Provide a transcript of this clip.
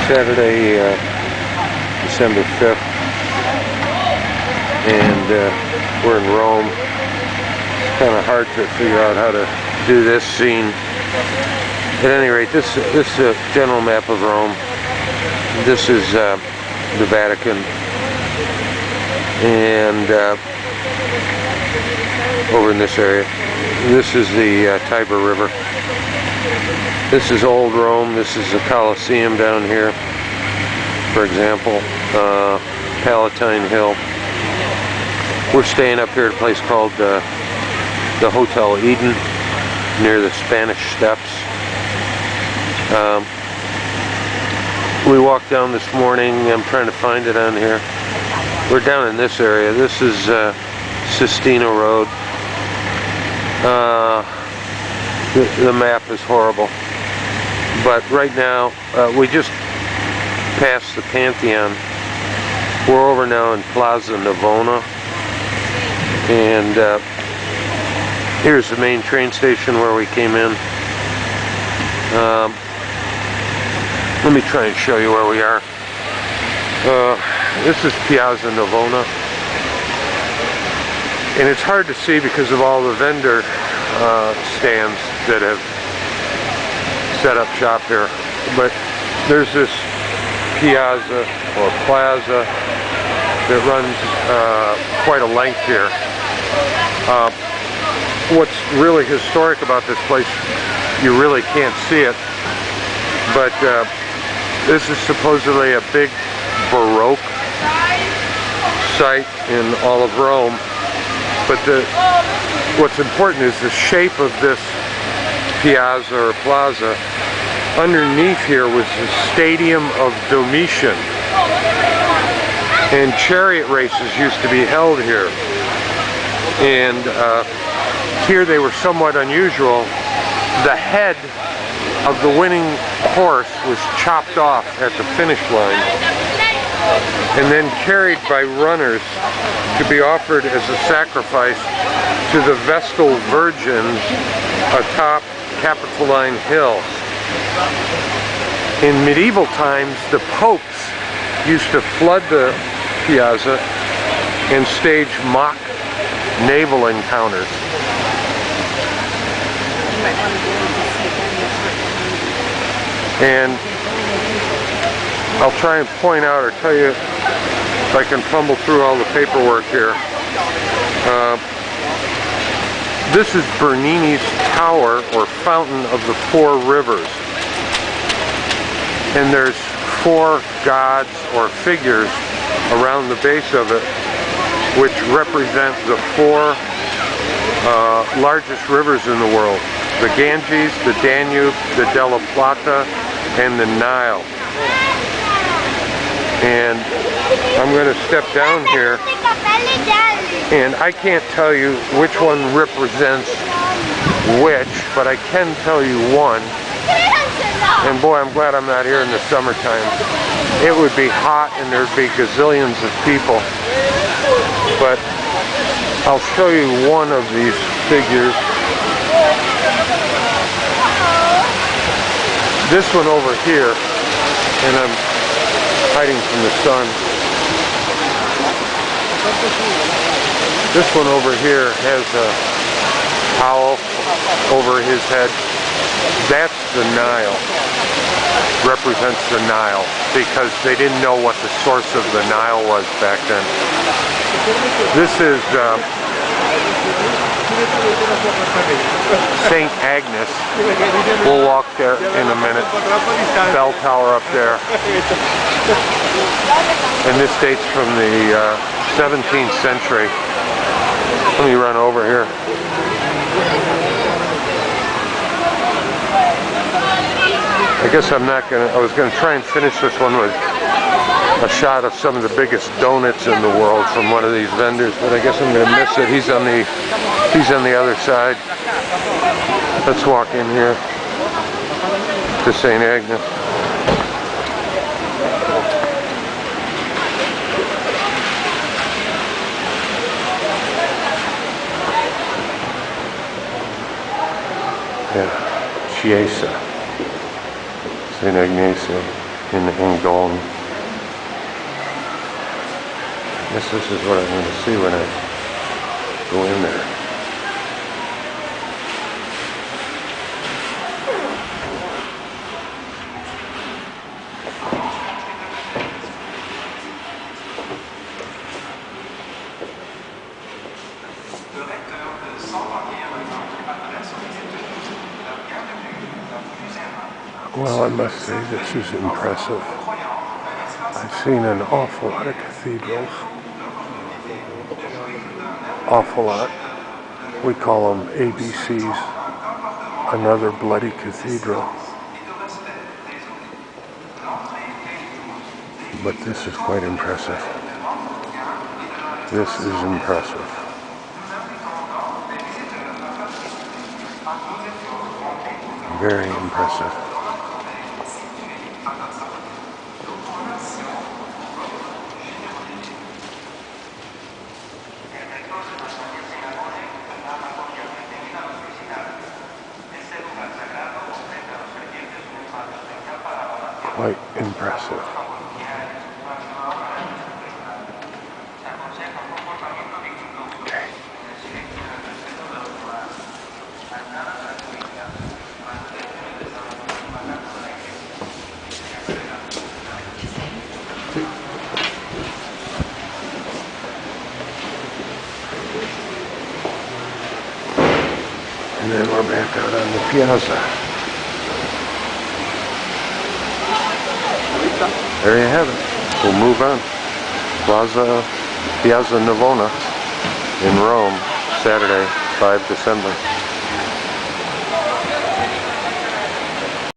Saturday, December 5th, and we're in Rome. It's kind of hard to figure out how to do this scene. At any rate, this is a general map of Rome. This is the Vatican, and over in this area, this is the Tiber River. This is Old Rome. This is the Colosseum down here, for example, Palatine Hill. We're staying up here at a place called the Hotel Eden, near the Spanish Steps. We walked down this morning. I'm trying to find it on here. We're down in this area. This is Sistina Road. The map is horrible. But right now, we just passed the Pantheon. We're over now in Piazza Navona. And here's the main train station where we came in. Let me try and show you where we are. This is Piazza Navona. And it's hard to see because of all the vendor stands that have set up shop here. But there's this piazza or plaza that runs quite a length here. What's really historic about this place, you really can't see it, but this is supposedly a big Baroque site in all of Rome. But what's important is the shape of this piazza or plaza. Underneath here was the Stadium of Domitian, and chariot races used to be held here. And here they were somewhat unusual. The head of the winning horse was chopped off at the finish line and then carried by runners to be offered as a sacrifice to the Vestal Virgins atop Capitoline Hill. In medieval times, the popes used to flood the piazza and stage mock naval encounters. And I'll try and point out or tell you if I can fumble through all the paperwork here. This is Bernini's Tower, or Fountain of the Four Rivers. And there's four gods or figures around the base of it, which represent the four largest rivers in the world. The Ganges, the Danube, the De La Plata, and the Nile. And I'm going to step down here, and I can't tell you which one represents which, but I can tell you one. And boy, I'm glad I'm not here in the summertime. It would be hot and there'd be gazillions of people. But I'll show you one of these figures. This one over here, and I'm hiding from the sun. This one over here has a owl over his head. That's the Nile. Represents the Nile, because they didn't know what the source of the Nile was back then. This is St. Agnes. We'll walk there in a minute. Bell tower up there. And this dates from the 17th century. Let me run over here. I guess I'm not gonna, I was gonna try and finish this one with a shot of some of the biggest donuts in the world from one of these vendors, but I guess I'm gonna miss it. He's on the other side. Let's walk in here to St. Agnes. Yeah, Piazza, St. Agnes. in Angoulême. I guess this is what I'm going to see when I go in there. Well, I must say this is impressive. I've seen an awful lot of cathedrals. Awful lot. We call them ABCs. Another bloody cathedral. But this is quite impressive. This is impressive. Very impressive. Quite impressive. Okay. And then we're back out on the Piazza. There you have it. We'll move on. Piazza Navona in Rome, Saturday, 5 December.